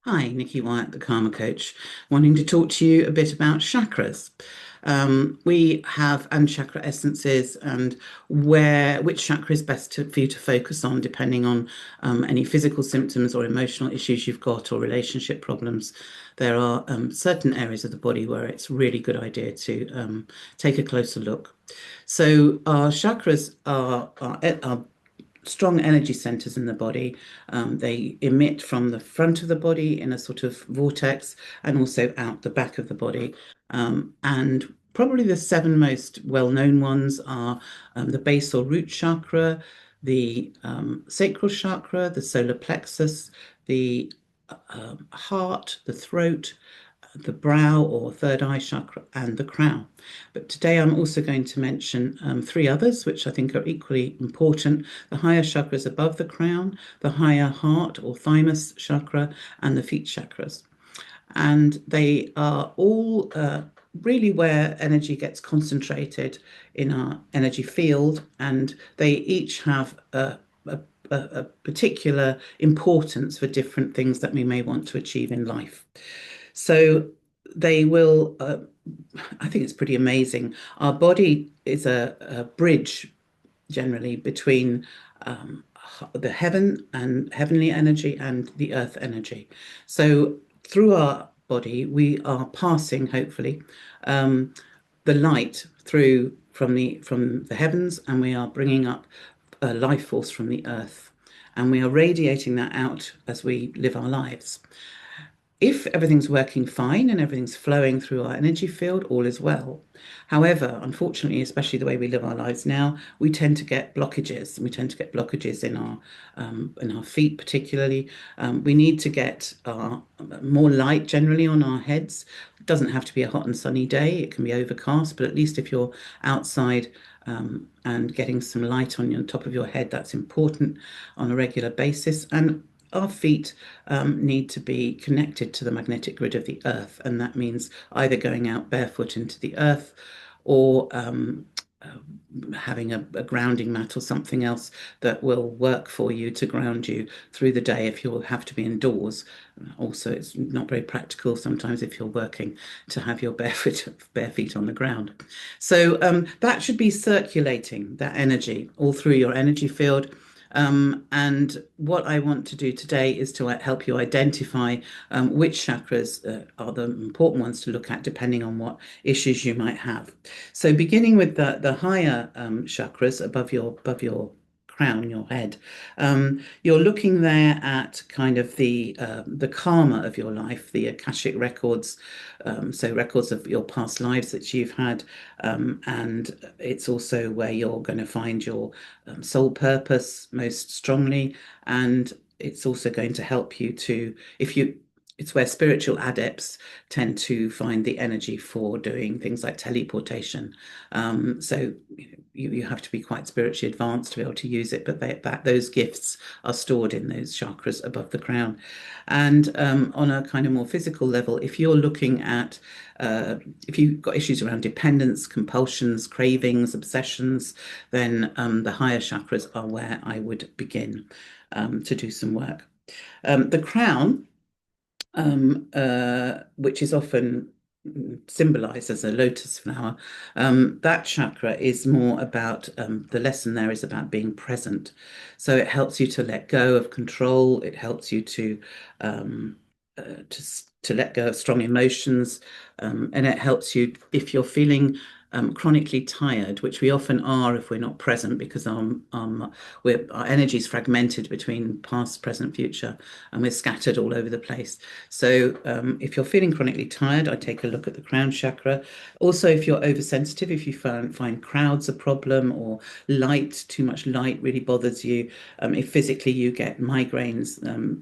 Hi, Nikki Wyatt, the Karma Coach, wanting to talk to you a bit about chakras. We have and chakra essences and which chakra is best for you to focus on, depending on any physical symptoms or emotional issues you've got or relationship problems. There are certain areas of the body where it's really good idea to take a closer look. So our chakras are strong energy centers in the body. They emit from the front of the body in a sort of vortex and also out the back of the body. And probably the seven most well-known ones are the base or root chakra, the sacral chakra, the solar plexus, the heart, the throat, the brow or third eye chakra, and the crown. But today I'm also going to mention three others, which I think are equally important: the higher chakras above the crown, the higher heart or thymus chakra, and the feet chakras. And they are all really where energy gets concentrated in our energy field, and they each have a particular importance for different things that we may want to achieve in life. So they will, I think it's pretty amazing. Our body is a bridge generally between the heaven and heavenly energy and the earth energy. So through our body, we are passing, hopefully, um, the light through from the heavens, and we are bringing up a life force from the earth, and we are radiating that out as we live our lives. If everything's working fine and everything's flowing through our energy field, all is well. However, unfortunately, especially the way we live our lives now, we tend to get blockages. We tend to get blockages in our feet, particularly. We need to get more light generally on our heads. It doesn't have to be a hot and sunny day. It can be overcast, but at least if you're outside and getting some light on your top of your head, that's important on a regular basis. And our feet need to be connected to the magnetic grid of the earth, and that means either going out barefoot into the earth or having a grounding mat or something else that will work for you to ground you through the day if you'll have to be indoors. Also, it's not very practical sometimes if you're working to have your bare feet on the ground. So that should be circulating that energy all through your energy field. And what I want to do today is to help you identify which chakras are the important ones to look at, depending on what issues you might have. So, beginning with the higher chakras above your crown, your head, you're looking there at kind of the karma of your life, the Akashic records, so records of your past lives that you've had, and it's also where you're going to find your soul purpose most strongly, and it's also going to help you to, if you it's where spiritual adepts tend to find the energy for doing things like teleportation. So you have to be quite spiritually advanced to be able to use it, but those gifts are stored in those chakras above the crown. And on a kind of more physical level, if you're looking at if you've got issues around dependence, compulsions, cravings, obsessions, then the higher chakras are where I would begin to do some work. The crown, which is often symbolized as a lotus flower, that chakra is more about the lesson there is about being present. So it helps you to let go of control. It helps you um, to to let go of strong emotions, and it helps you if you're feeling chronically tired, which we often are if we're not present, because our energy is fragmented between past, present, future, and we're scattered all over the place. So if you're feeling chronically tired, I take a look at the crown chakra. Also, if you're oversensitive, if you find crowds a problem, or too much light really bothers you, if physically you get migraines,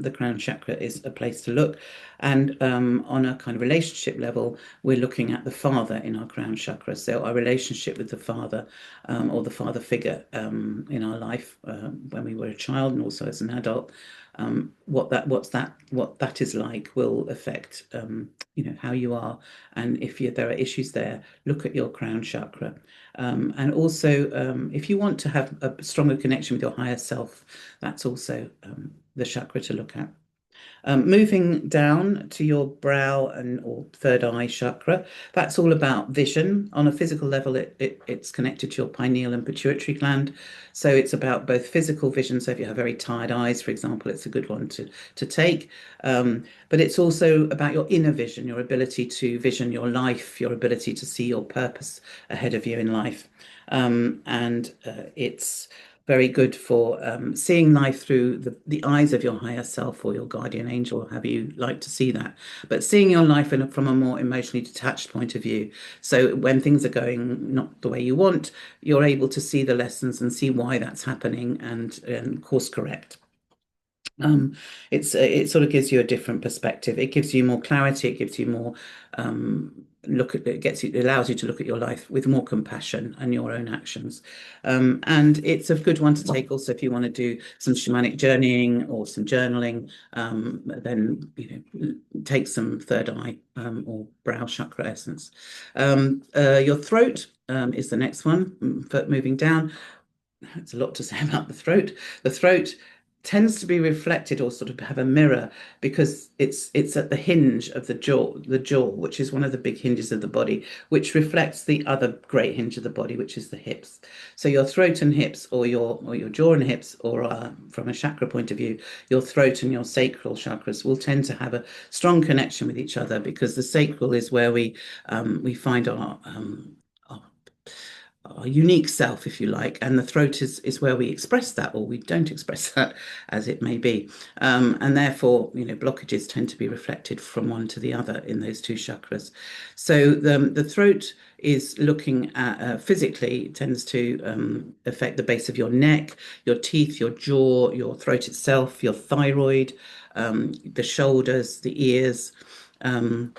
the crown chakra is a place to look. And on a kind of relationship level, we're looking at the father in our crown chakra. So our relationship with the father, or the father figure in our life when we were a child and also as an adult, what that is like will affect how you are. And if there are issues there, look at your crown chakra. And also, if you want to have a stronger connection with your higher self, that's also the chakra to look at. Moving down to your brow and or third eye chakra, that's all about vision. On a physical level, it's connected to your pineal and pituitary gland. So it's about both physical vision. So if you have very tired eyes, for example, it's a good one to take. But it's also about your inner vision, your ability to vision your life, your ability to see your purpose ahead of you in life. And it's very good for seeing life through the eyes of your higher self or your guardian angel, or however you like to see that. But seeing your life from a more emotionally detached point of view. So when things are going not the way you want, you're able to see the lessons and see why that's happening and course correct. Um, it sort of gives you a different perspective. It gives you more clarity. It gives you more look at it gets you it allows you to look at your life with more compassion and your own actions. And it's a good one to take also if you want to do some shamanic journeying or some journaling. Then take some third eye or brow chakra essence. Your throat is the next one. Moving down, it's a lot to say about the throat. The throat tends to be reflected or sort of have a mirror because it's at the hinge of the jaw, which is one of the big hinges of the body, which reflects the other great hinge of the body, which is the hips. So your throat and hips, or your jaw and hips, or from a chakra point of view, your throat and your sacral chakras will tend to have a strong connection with each other because the sacral is where we find our our unique self, if you like, and the throat is where we express that, or we don't express that, as it may be, and therefore, blockages tend to be reflected from one to the other in those two chakras. So the throat is looking at physically tends to affect the base of your neck, your teeth, your jaw, your throat itself, your thyroid, the shoulders, the ears. And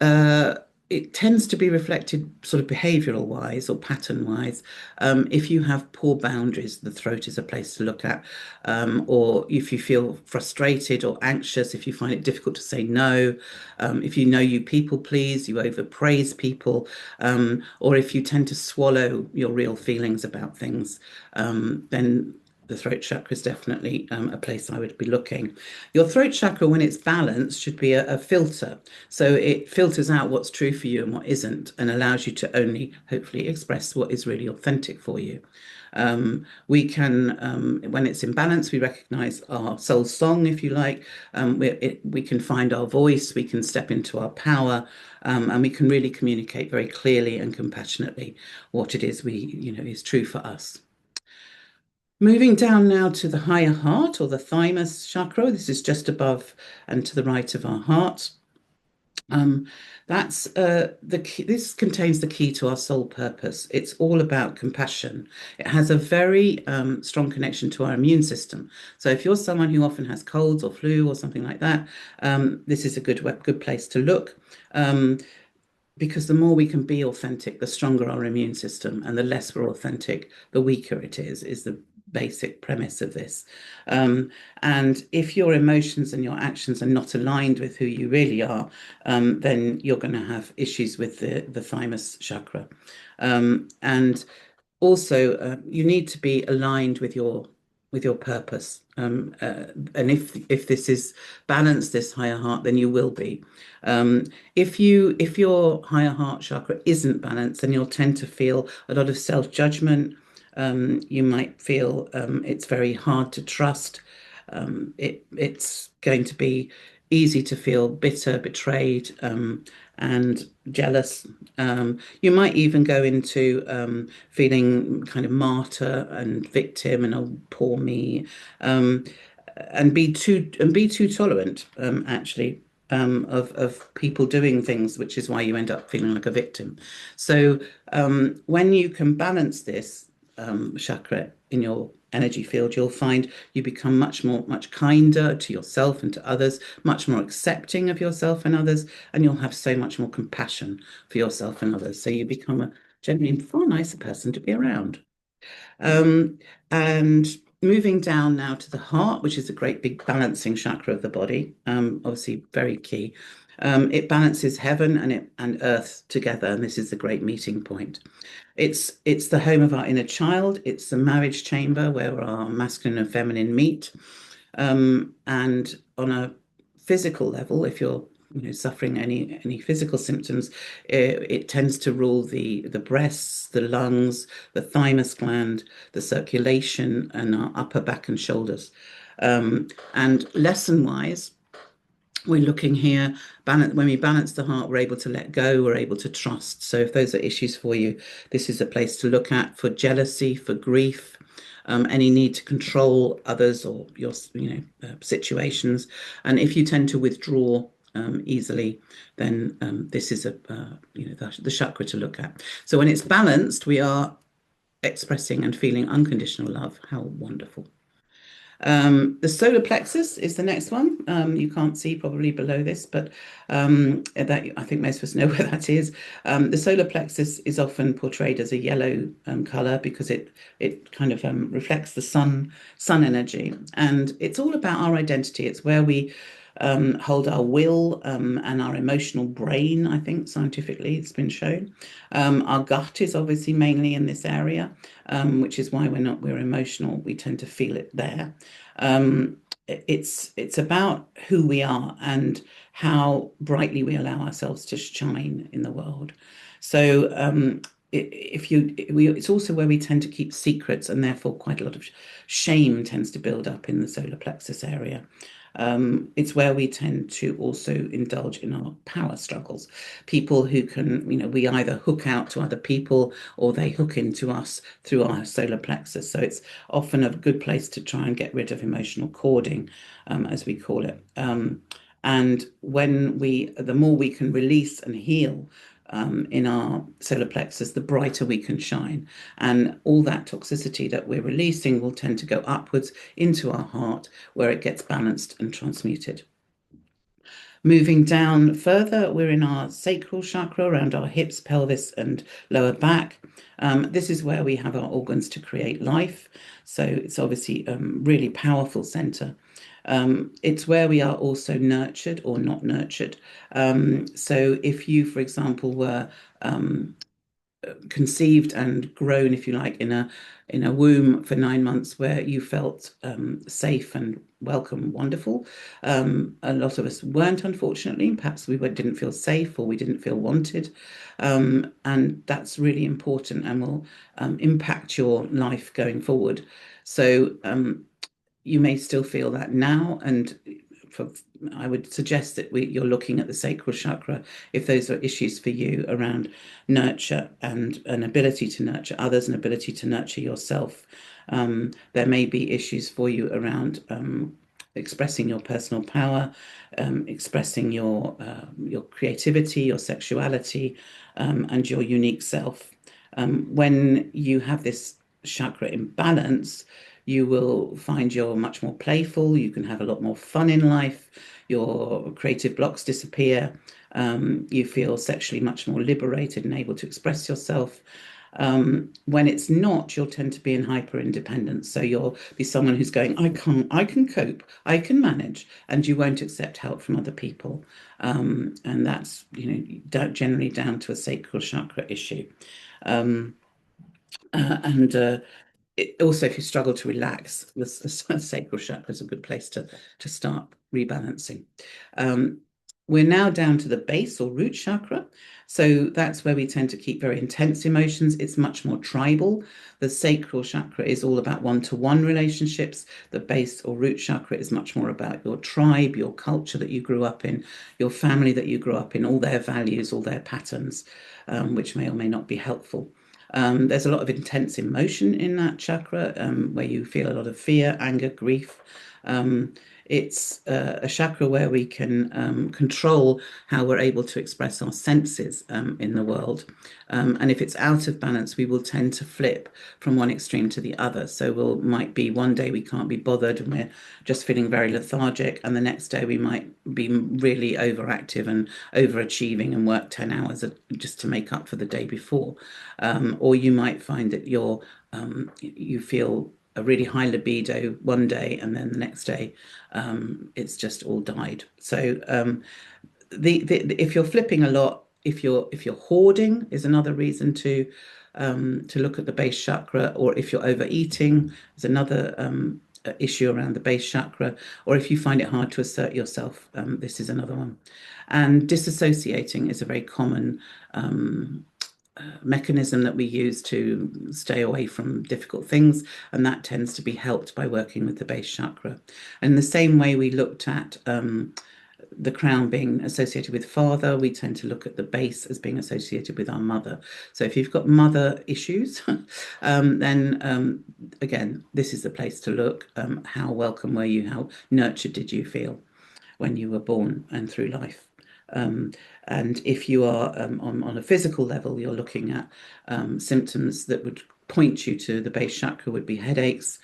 uh, it tends to be reflected sort of behavioral wise or pattern wise. If you have poor boundaries, the throat is a place to look at. Or if you feel frustrated or anxious, if you find it difficult to say no, if you know you people please, you overpraise people, or if you tend to swallow your real feelings about things, then the throat chakra is definitely a place I would be looking. Your throat chakra, when it's balanced, should be a filter. So it filters out what's true for you and what isn't, and allows you to only hopefully express what is really authentic for you. We can, when it's in balance, we recognize our soul song, if you like. We can find our voice, we can step into our power, and we can really communicate very clearly and compassionately what it is is true for us. Moving down now to the higher heart or the thymus chakra. This is just above and to the right of our heart. Um, that's the key. This contains the key to our soul purpose. It's all about compassion. It has a very strong connection to our immune system. So if you're someone who often has colds or flu or something like that, this is a good place to look. Because the more we can be authentic, the stronger our immune system, and the less we're authentic, the weaker it is the basic premise of this. And if your emotions and your actions are not aligned with who you really are, then you're going to have issues with the thymus chakra. And also, you need to be aligned with your purpose. And if this is balanced, this higher heart, then you will be. Um, if your higher heart chakra isn't balanced, then you'll tend to feel a lot of self-judgment. You might feel it's very hard to trust. It's going to be easy to feel bitter, betrayed, and jealous. You might even go into feeling kind of martyr and victim and oh, poor me, um, and be too tolerant, actually. Of people doing things, which is why you end up feeling like a victim. So when you can balance this chakra in your energy field, you'll find you become much kinder to yourself and to others, much more accepting of yourself and others, and you'll have so much more compassion for yourself and others. So you become a generally far nicer person to be around. And moving down now to the heart, which is a great big balancing chakra of the body, obviously very key. It balances heaven and earth together, and this is the great meeting point. It's the home of our inner child. It's the marriage chamber where our masculine and feminine meet. And on a physical level, if you're suffering any physical symptoms, it tends to rule the breasts, the lungs, the thymus gland, the circulation, and our upper back and shoulders. And lesson wise, we're looking here, when we balance the heart, we're able to let go, we're able to trust. So if those are issues for you, this is a place to look at for jealousy, for grief, any need to control others or your situations. And if you tend to withdraw easily, then this is the chakra to look at. So when it's balanced, we are expressing and feeling unconditional love. How wonderful. The solar plexus is the next one. You can't see probably below this, but that I think most of us know where that is. The solar plexus is often portrayed as a yellow color because it kind of reflects the sun energy, and it's all about our identity. It's where we hold our will and our emotional brain. I think scientifically it's been shown. Our gut is obviously mainly in this area, which is why we're emotional. We tend to feel it there. It's about who we are and how brightly we allow ourselves to shine in the world. So it's also where we tend to keep secrets, and therefore quite a lot of shame tends to build up in the solar plexus area. It's where we tend to also indulge in our power struggles. People who can, we either hook out to other people or they hook into us through our solar plexus. So it's often a good place to try and get rid of emotional cording, as we call it. And the more we can release and heal in our solar plexus, the brighter we can shine. And all that toxicity that we're releasing will tend to go upwards into our heart, where it gets balanced and transmuted. Moving down further, we're in our sacral chakra around our hips, pelvis, and lower back. This is where we have our organs to create life. So it's obviously a really powerful center. It's where we are also nurtured or not nurtured. So if you, for example, were conceived and grown, if you like, in a womb for 9 months where you felt safe and welcome, wonderful. A lot of us weren't, unfortunately. Perhaps we didn't feel safe or we didn't feel wanted. And that's really important and will impact your life going forward. So you may still feel that now, and for, I would suggest that you're looking at the sacral chakra if those are issues for you around nurture and an ability to nurture others, an ability to nurture yourself. There may be issues for you around expressing your personal power, expressing your creativity, your sexuality, and your unique self. When you have this chakra imbalance, you will find you're much more playful. You can have a lot more fun in life. Your creative blocks disappear. You feel sexually much more liberated and able to express yourself. When it's not, you'll tend to be in hyper independence. So you'll be someone who's going, I can cope, I can manage, and you won't accept help from other people. And that's, generally down to a sacral chakra issue. And also, if you struggle to relax, the sacral chakra is a good place to start rebalancing. We're now down to the base or root chakra. So that's where we tend to keep very intense emotions. It's much more tribal. The sacral chakra is all about one-to-one relationships. The base or root chakra is much more about your tribe, your culture that you grew up in, your family that you grew up in, all their values, all their patterns, which may or may not be helpful. There's a lot of intense emotion in that chakra, where you feel a lot of fear, anger, grief. It's a chakra where we can control how we're able to express our senses in the world. And if it's out of balance, we will tend to flip from one extreme to the other. So might be one day we can't be bothered and we're just feeling very lethargic, and the next day we might be really overactive and overachieving and work 10 hours just to make up for the day before. Or you might find that you feel a really high libido one day, and then the next day it's just all died. So if you're flipping a lot, if you're hoarding, is another reason to look at the base chakra, or if you're overeating is another issue around the base chakra, or if you find it hard to assert yourself, this is another one. And disassociating is a very common mechanism that we use to stay away from difficult things, and that tends to be helped by working with the base chakra. And in the same way we looked at the crown being associated with father, we tend to look at the base as being associated with our mother. So if you've got mother issues, then again, this is the place to look. How welcome were you? How nurtured did you feel when you were born and through life? And if you are on a physical level, you're looking at symptoms that would point you to the base chakra would be headaches,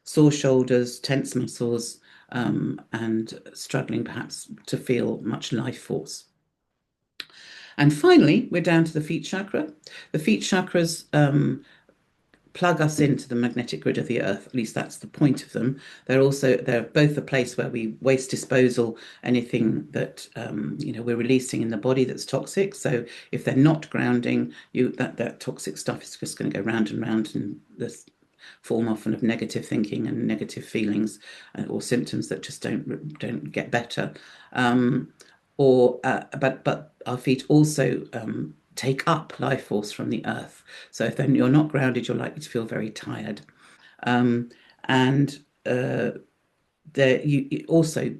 sore shoulders, tense muscles, and struggling perhaps to feel much life force. And finally, we're down to the feet chakra. The feet chakras plug us into the magnetic grid of the earth. At least that's the point of them. They're both a place where we waste disposal, anything that we're releasing in the body that's toxic. So if they're not grounding you, that toxic stuff is just going to go round and round, and this form often of negative thinking and negative feelings or symptoms that just don't get better. But our feet also take up life force from the earth. So if then you're not grounded, you're likely to feel very tired. And there you also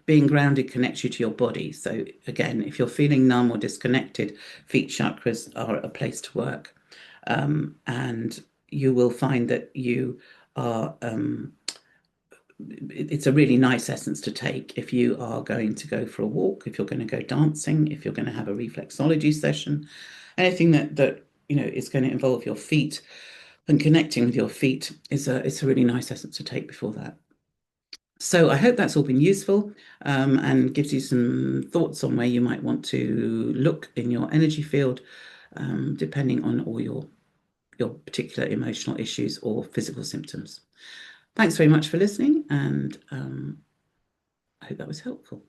being grounded connects you to your body. So again, if you're feeling numb or disconnected, feet chakras are a place to work. And you will find that you are it's a really nice essence to take if you are going to go for a walk, if you're going to go dancing, if you're going to have a reflexology session, anything that is going to involve your feet and connecting with your feet it's a really nice essence to take before that. So I hope that's all been useful, and gives you some thoughts on where you might want to look in your energy field, depending on all your particular emotional issues or physical symptoms. Thanks very much for listening, and I hope that was helpful.